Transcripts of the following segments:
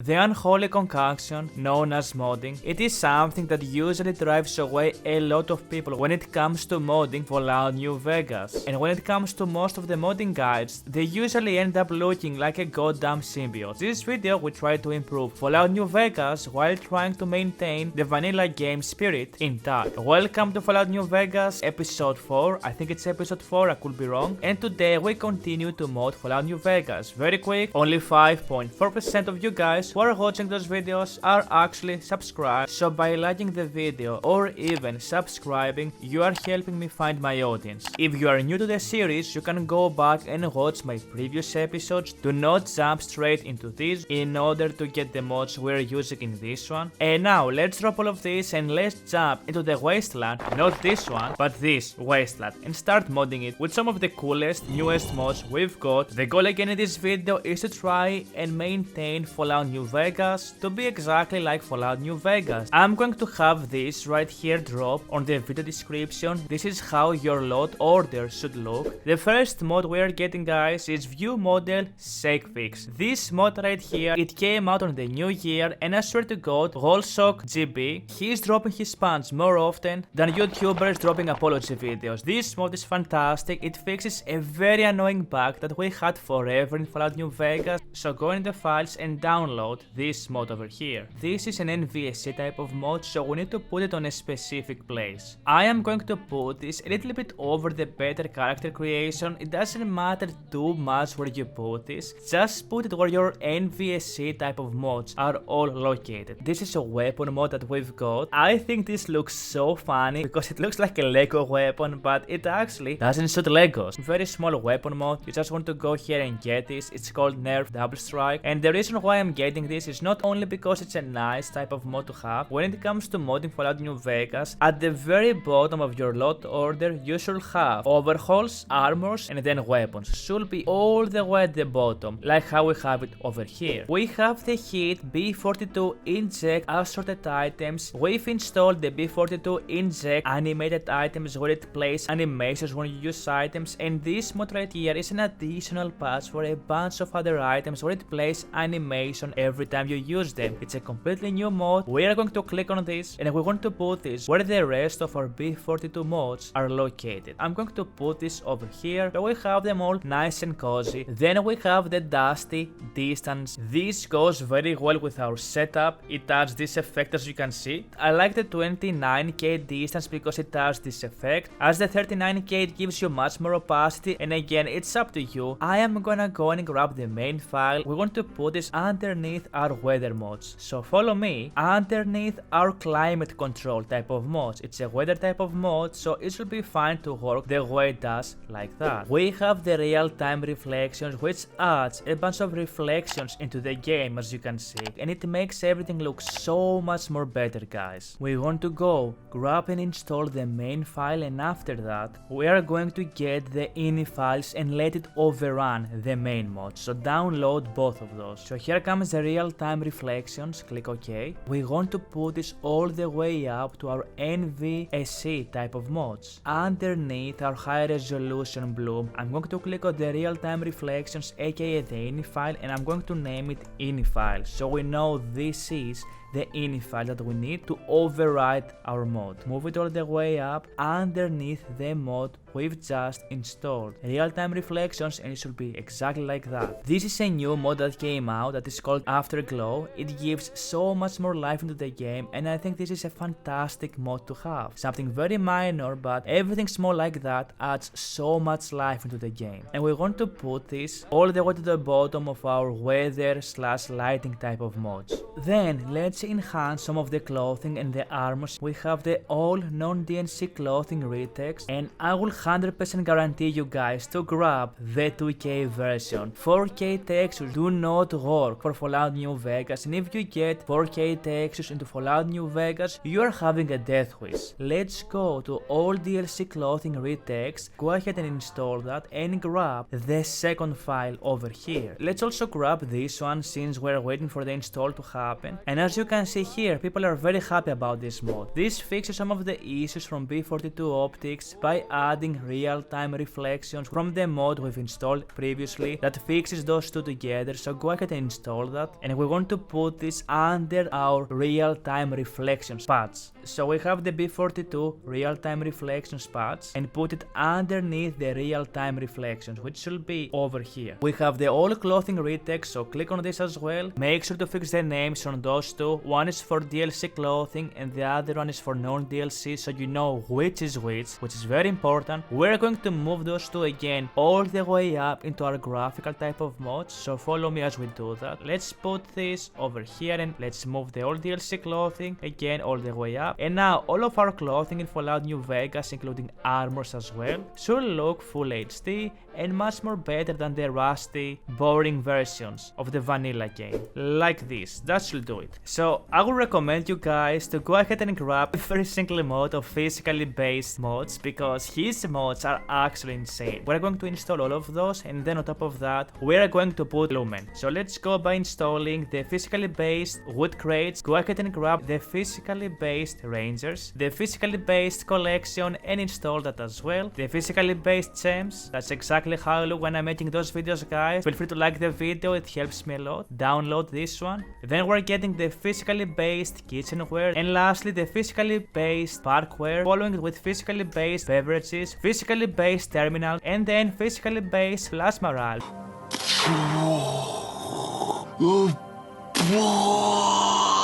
The unholy concoction, known as modding, it is something that usually drives away a lot of people when it comes to modding Fallout New Vegas. And when it comes to most of the modding guides, they usually end up looking like a goddamn symbiote. This video we try to improve Fallout New Vegas while trying to maintain the vanilla game spirit intact. Welcome to Fallout New Vegas episode 4, I think it's episode 4, I could be wrong. And today we continue to mod Fallout New Vegas. Very quick, only 5.4% of you guys who are watching those videos are actually subscribed, so by liking the video or even subscribing, you are helping me find my audience. If you are new to the series, you can go back and watch my previous episodes. Do not jump straight into this in order to get the mods we're using in this one. And now let's drop all of this and let's jump into the wasteland, not this one, but this wasteland, and start modding it with some of the coolest, newest mods we've got. The goal again in this video is to try and maintain Fallout New Vegas to be exactly like Fallout New Vegas. I'm going to have this right here drop on the video description. This is how your lot order should look. The first mod we're getting, guys, is Viewmodel Shake Fix. This mod right here, it came out on the new year, and I swear to God, Wholeshock GB, he's dropping his punch more often than YouTubers dropping apology videos. This mod is fantastic. It fixes a very annoying bug that we had forever in Fallout New Vegas. So go in the files and download this mod over here. This is an NVSC type of mod, so we need to put it on a specific place. I am going to put this a little bit over the better character creation. It doesn't matter too much where you put this, just put it where your NVSC type of mods are all located. This is a weapon mod that we've got. I think this looks so funny because it looks like a Lego weapon, but it actually doesn't shoot Legos. Very small weapon mod, you just want to go here and get this. It's called Nerf Doublestrike, and the reason why I'm getting this is not only because it's a nice type of mod to have. When it comes to modding Fallout New Vegas, at the very bottom of your lot order you should have overhauls, armors, and then weapons. Should be all the way at the bottom, like how we have it over here. We have the HUD B42 Inject assorted items. We've installed the B42 Inject animated items where it plays animations when you use items, and this mod right here is an additional patch for a bunch of other items where it plays animation every time you use them. It's a completely new mod. We are going to click on this and we're going to put this where the rest of our B42 mods are located. I'm going to put this over here so we have them all nice and cozy. Then we have the dusty distance. This goes very well with our setup. It adds this effect, as you can see. I like the 29k distance because it adds this effect. As the 39k, it gives you much more opacity, and again, it's up to you. I am gonna go and grab the main file. We want to put this underneath our weather mods. So follow me. Underneath our climate control type of mods. It's a weather type of mod, so it should be fine to work the way it does, like that. We have the real-time reflections, which adds a bunch of reflections into the game, as you can see, and it makes everything look so much more better, guys. We want to go grab and install the main file, and after that we are going to get the ini files and let it overrun the main mod. So download both of those. So here comes the real-time reflections. Click OK. We want to put this all the way up to our NVSC type of mods. Underneath our high resolution bloom, I'm going to click on the real-time reflections, aka the ini file, and I'm going to name it ini file, so we know this is the ini file that we need to override our mod. Move it all the way up underneath the mod we've just installed. Real-time reflections, and it should be exactly like that. This is a new mod that came out that is called Afterglow. It gives so much more life into the game, and I think this is a fantastic mod to have. Something very minor, but everything small like that adds so much life into the game. And we want to put this all the way to the bottom of our weather/lighting type of mods. Then let's enhance some of the clothing and the armors. We have the all non-DLC Clothing Retex, and I will 100% guarantee you guys to grab the 2K version. 4K textures do not work for Fallout New Vegas, and if you get 4K textures into Fallout New Vegas, you are having a death wish. Let's go to all DLC Clothing Retex, go ahead and install that, and grab the second file over here. Let's also grab this one since we're waiting for the install to happen, and as you can see here, people are very happy about this mod. This fixes some of the issues from B42 Optics by adding real-time reflections from the mod we've installed previously that fixes those two together, so go ahead and install that. And we want to put this under our real-time reflections patch. So we have the B42 real-time reflections patch and put it underneath the real-time reflections, which should be over here. We have the all clothing Retex, so click on this as well. Make sure to fix the names on those two. One is for DLC clothing and the other one is for non-DLC, so you know which is which is very important. We're going to move those two again all the way up into our graphical type of mods, so follow me as we do that. Let's put this over here and let's move the old DLC clothing again all the way up. And now all of our clothing in Fallout New Vegas, including armors as well, should look full HD and much more better than the rusty, boring versions of the vanilla game. Like this, that should do it. So I would recommend you guys to go ahead and grab every single mod of physically based mods, because his mods are actually insane. We're going to install all of those, and then on top of that, we're going to put Lumen. So let's go by installing the physically based wood crates. Go ahead and grab the physically based Rangers, the physically based collection, and install that as well. The physically based Chems, that's exactly how I look when I'm making those videos, guys. Feel free to like the video, it helps me a lot. Download this one. Then we're getting the physically based Kitchenware, and lastly the physically based Parkware, following it with physically based beverages, physically based terminal, and then physically based plasma rifle.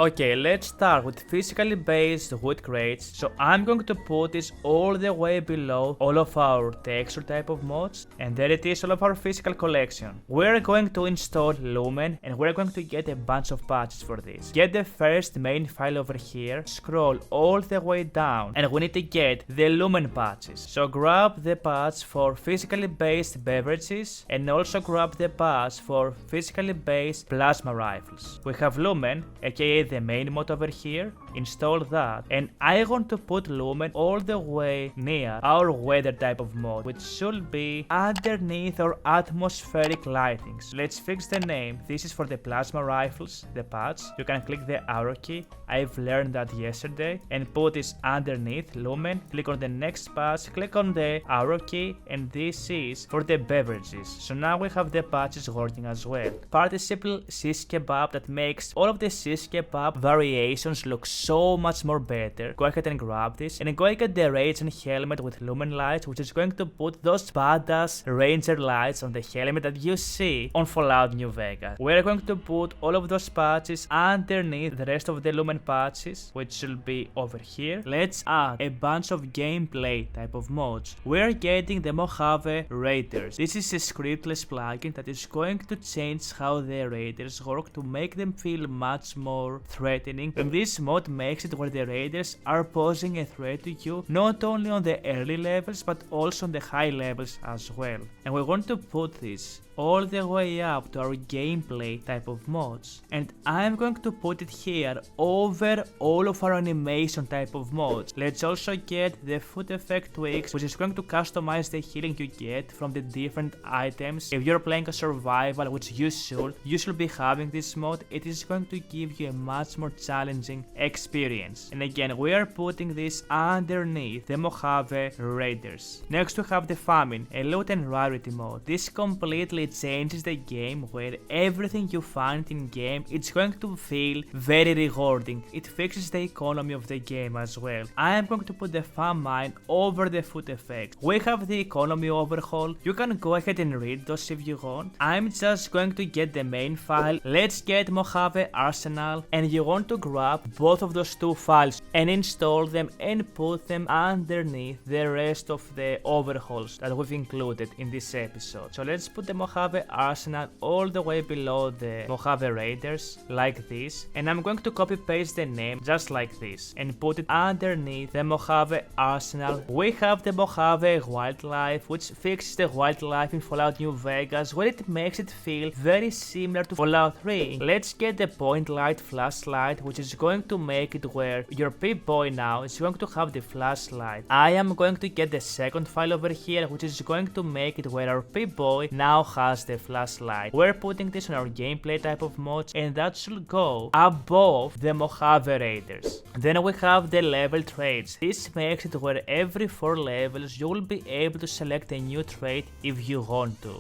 Okay, let's start with physically based wood crates. So I'm going to put this all the way below all of our texture type of mods, and there it is, all of our physical collection. We're going to install Lumen, and we're going to get a bunch of patches for this. Get the first main file over here, scroll all the way down, and we need to get the Lumen patches. So grab the patch for physically based beverages, and also grab the patch for physically based plasma rifles. We have Lumen, aka the main mod over here, install that, and I want to put Lumen all the way near our weather type of mod, which should be underneath our atmospheric lightings. Let's fix the name. This is for the plasma rifles, the patch. You can click the arrow key, I've learned that yesterday, and put this underneath Lumen. Click on the next patch, click on the arrow key, and this is for the beverages. So now we have the patches working as well. Participle Shishkebab that makes all of the Shishkebab variations look so much more better. Go ahead and grab this, and go get the Ranger helmet with Lumen lights, which is going to put those badass Ranger lights on the helmet that you see on Fallout New Vegas. We're going to put all of those patches underneath the rest of the Lumen patches, which should be over here. Let's add a bunch of gameplay type of mods. We're getting the Mojave Raiders. This is a scriptless plugin that is going to change how the Raiders work to make them feel much more threatening, and this mod makes it where the Raiders are posing a threat to you not only on the early levels but also on the high levels as well. And we want to put this all the way up to our gameplay type of mods, and I'm going to put it here over all of our animation type of mods. Let's also get the food effect tweaks, which is going to customize the healing you get from the different items. If you're playing a survival, which you should be having this mod, it is going to give you a much more challenging experience. And again, we are putting this underneath the Mojave Raiders. Next we have the Famine, a loot and rarity mode. This completely changes the game, where everything you find in game, it's going to feel very rewarding. It fixes the economy of the game as well. I am going to put the Famine over the food effect. We have the economy overhaul. You can go ahead and read those if you want. I'm just going to get the main file. Let's get Mojave Arsenal, and you want to grab both of those two files and install them and put them underneath the rest of the overhauls that we've included in this episode. So let's put the Mojave Arsenal all the way below the Mojave Raiders like this, and I'm going to copy paste the name just like this and put it underneath the Mojave Arsenal. We have the Mojave Wildlife, which fixes the wildlife in Fallout New Vegas, where it makes it feel very similar to Fallout 3. Let's get the Pointlight Flashlight, which is going to make it where your Pip-Boy now is going to have the flashlight. I am going to get the second file over here, which is going to make it where our Pip-Boy now has has the flashlight. We're putting this on our gameplay type of mods, and that should go above the Mojave Raiders. Then we have the level traits. This makes it where every 4 levels you will be able to select a new trait if you want to.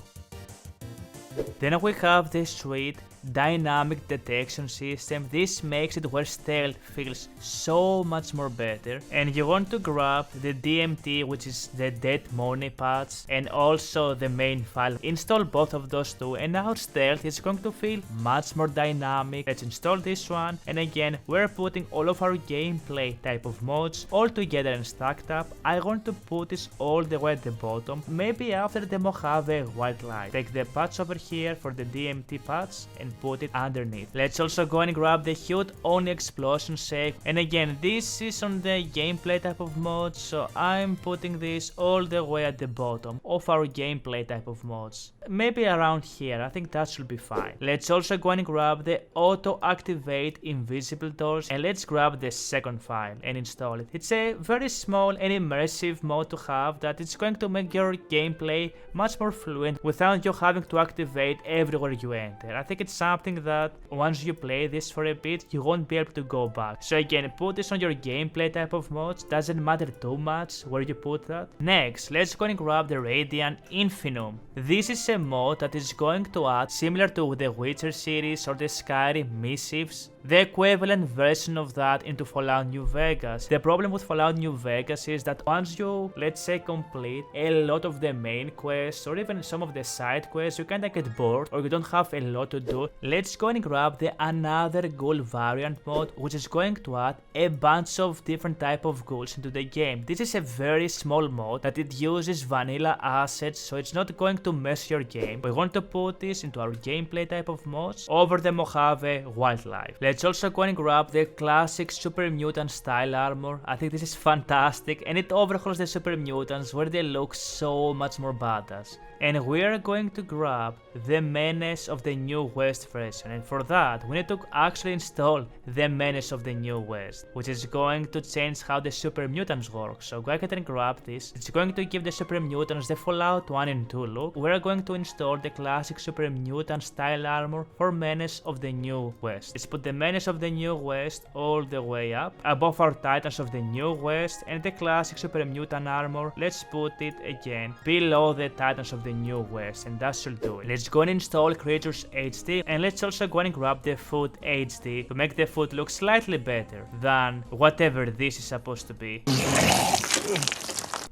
Then we have the street dynamic detection system. This makes it where stealth feels so much more better, and you want to grab the DMT, which is the dead money patch, and also the main file. Install both of those two, and now stealth is going to feel much more dynamic. Let's install this one, and again we're putting all of our gameplay type of mods all together and stacked up. I want to put this all the way at the bottom, maybe after the Mojave Wildlife. Take the patch over here for the DMT patch and put it underneath. Let's also go and grab the HUD Explosion Shake, and again this is on the gameplay type of mods, so I'm putting this all the way at the bottom of our gameplay type of mods, maybe around here. I think that should be fine. Let's also go and grab the auto activate invisible doors, and let's grab the second file and install it. It's a very small and immersive mod to have that it's going to make your gameplay much more fluent without you having to activate everywhere you enter. I think it's something that once you play this for a bit, you won't be able to go back. So again, put this on your gameplay type of mods. Doesn't matter too much where you put that. Next, let's go and grab the Radiant Infinium. This is a mod that is going to add, similar to the Witcher series or the Skyrim missives, the equivalent version of that into Fallout New Vegas. The problem with Fallout New Vegas is that once you, let's say, complete a lot of the main quests or even some of the side quests, you kinda get bored or you don't have a lot to do. Let's go and grab the another Ghoul variant mod, which is going to add a bunch of different type of ghouls into the game. This is a very small mod that it uses vanilla assets, so it's not going to mess your game. We want to put this into our gameplay type of mods over the Mojave Wildlife. Let's also go and grab the classic Super Mutant style armor. I think this is fantastic, and it overhauls the Super Mutants where they look so much more badass. And we are going to grab the Menace of the New West version, and for that we need to actually install the Menace of the New West, which is going to change how the Super Mutants work. So go ahead and grab this. It's going to give the Super Mutants the Fallout 1 and 2 look. We're going to install the classic Super Mutant style armor for Menace of the New West. Let's put the Menace of the New West all the way up above our Titans of the New West, and the classic Super Mutant armor, let's put it again below the Titans of the New West, and that should do it. Let's go and install Creatures HD, and let's also go and grab the foot HD to make the foot look slightly better than whatever this is supposed to be.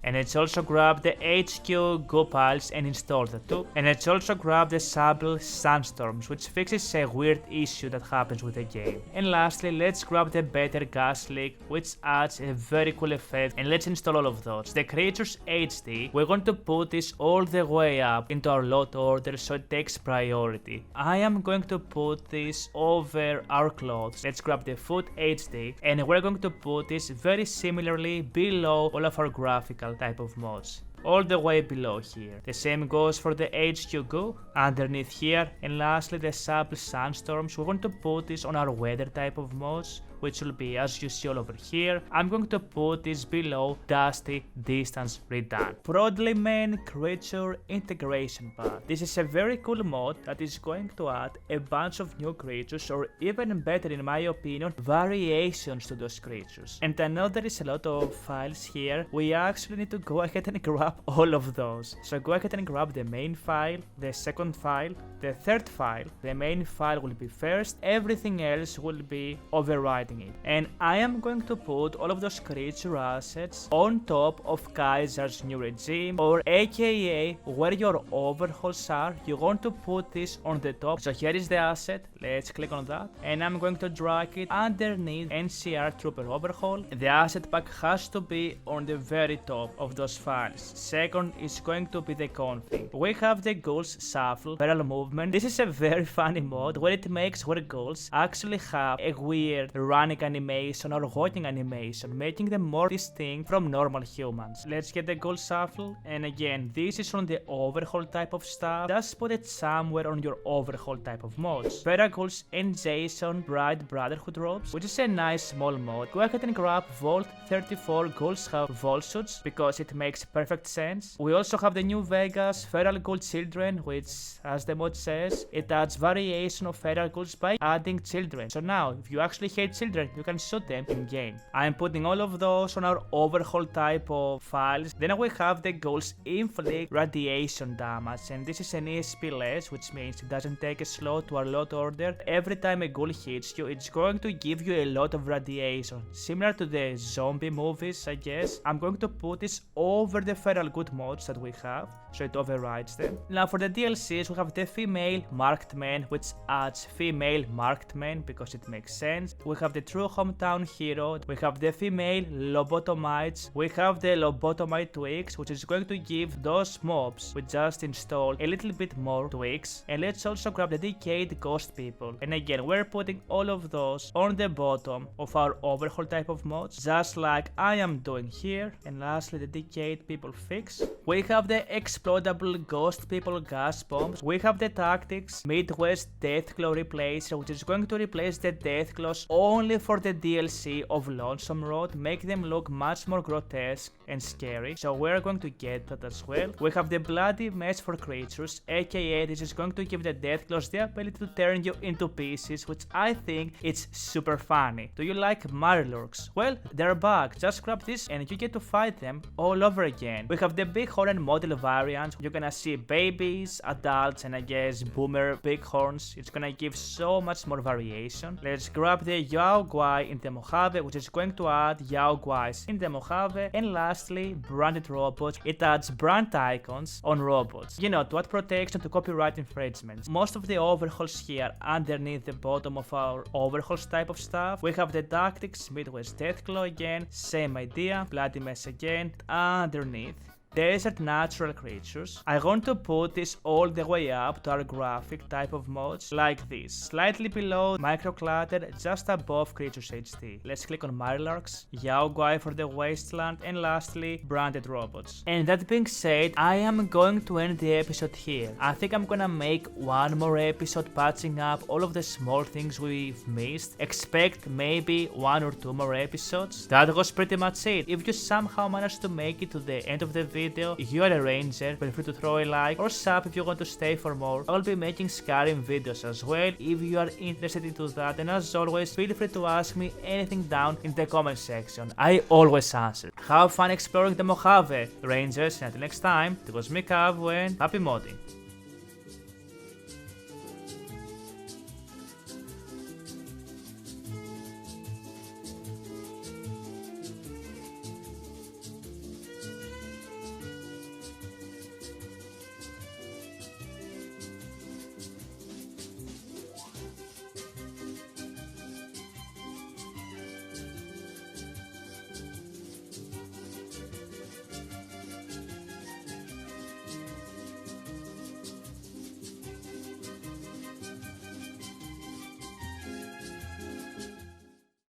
And let's also grab the HQ Goo Piles and install that too. And let's also grab the Sable Sandstorms, which fixes a weird issue that happens with the game. And lastly, let's grab the Better Gas Leak, which adds a very cool effect, and let's install all of those. The Creatures HD, we're going to put this all the way up into our lot order so it takes priority. I am going to put this over our clothes. Let's grab the Foot HD, and we're going to put this very similarly below all of our graphical type of mods, all the way below here. The same goes for the HQ Goo underneath here, and lastly the Sable Sandstorms. We want to put this on our weather type of mods, which will be as you see all over here. I'm going to put this below Dusty Distance Redone. Prodlimen Creature Integration Path. This is a very cool mod that is going to add a bunch of new creatures, or even better in my opinion, variations to those creatures. And I know there is a lot of files here. We actually need to go ahead and grab all of those. So go ahead and grab the main file, the second file, the third file. The main file will be first, everything else will be overriding it. And I am going to put all of those creature assets on top of Kaiser's new regime, or aka where your overhauls are. You want to put this on the top. So here is the asset. Let's click on that, and I'm going to drag it underneath NCR Trooper Overhaul. The asset pack has to be on the very top of those files. Second is going to be the config. We have the Ghouls Shuffle barrel movement. This is a very funny mod where it makes where ghouls actually have a weird running animation or walking animation, making them more distinct from normal humans. Let's get the Ghouls Shuffle, and again, this is on the Overhaul type of stuff. Just put it somewhere on your Overhaul type of mods. Feral Ghouls and Jason Bride Brotherhood robes, which is a nice small mod. Go ahead and grab Vault 34 Ghouls have Vault suits because it makes perfect sense. We also have the New Vegas Feral Ghoul Children, which, as the mod says, it adds variation of Feral Ghouls by adding children. So now, if you actually hate children, you can shoot them in game. I'm putting all of those on our Overhaul type of files. Then we have the Ghouls inflict radiation damage, and this is an ESP less, which means it doesn't take a slot to our lot order. Every time a ghoul hits you, it's going to give you a lot of radiation, similar to the zombie movies, I guess. I'm going to put this over the Feral Good mods that we have, so it overrides them. Now for the DLCs, we have the female marked men, which adds female marked men because it makes sense. We have the true hometown hero. We have the female lobotomites. We have the Lobotomite Tweaks, which is going to give those mobs we just installed a little bit more tweaks. And let's also grab the decayed ghost people. And again, we're putting all of those on the bottom of our Overhaul type of mods, just like I am doing here. And lastly, the decayed people fix. We have the explodable ghost people gas bombs. We have the tactics Midwest Deathclaw Replacer, which is going to replace the Deathclaws only for the DLC of Lonesome Road, make them look much more grotesque and scary. So we're going to get that as well. We have the bloody mess for creatures, aka this is going to give the Deathclaws the ability to turn you into pieces, which I think it's super funny. Do you like Mirelurks? Well, they're back. Just grab this and you get to fight them all over again. We have the bighorn model variants. You're gonna see babies, adults, and I guess boomer bighorns. It's gonna give so much more variation. Let's grab the Yao Guai in the Mojave, which is going to add Yao Guais in the Mojave. And lastly, branded robots. It adds brand icons on robots, you know, to add protection to copyright infringements. Most of the overhauls here underneath the bottom of our overhauls type of stuff. We have the tactics Midwest Deathclaw again, same idea, bloody mess again, underneath. Desert natural creatures. I want to put this all the way up to our graphic type of mods, like this, slightly below microclutter, just above creatures HD. Let's click on Mirelurks, Yao Guai for the wasteland, and lastly, branded robots. And that being said, I am going to end the episode here. I think I'm gonna make one more episode patching up all of the small things we've missed. Expect maybe 1 or 2 more episodes. That was pretty much it. If you somehow managed to make it to the end of the video, if you are a ranger, feel free to throw a like or sub if you want to stay for more. I will be making Skyrim videos as well if you are interested into that, and as always, feel free to ask me anything down in the comment section. I always answer. Have fun exploring the Mojave, rangers, and until next time, it was me, Cav, and happy modding.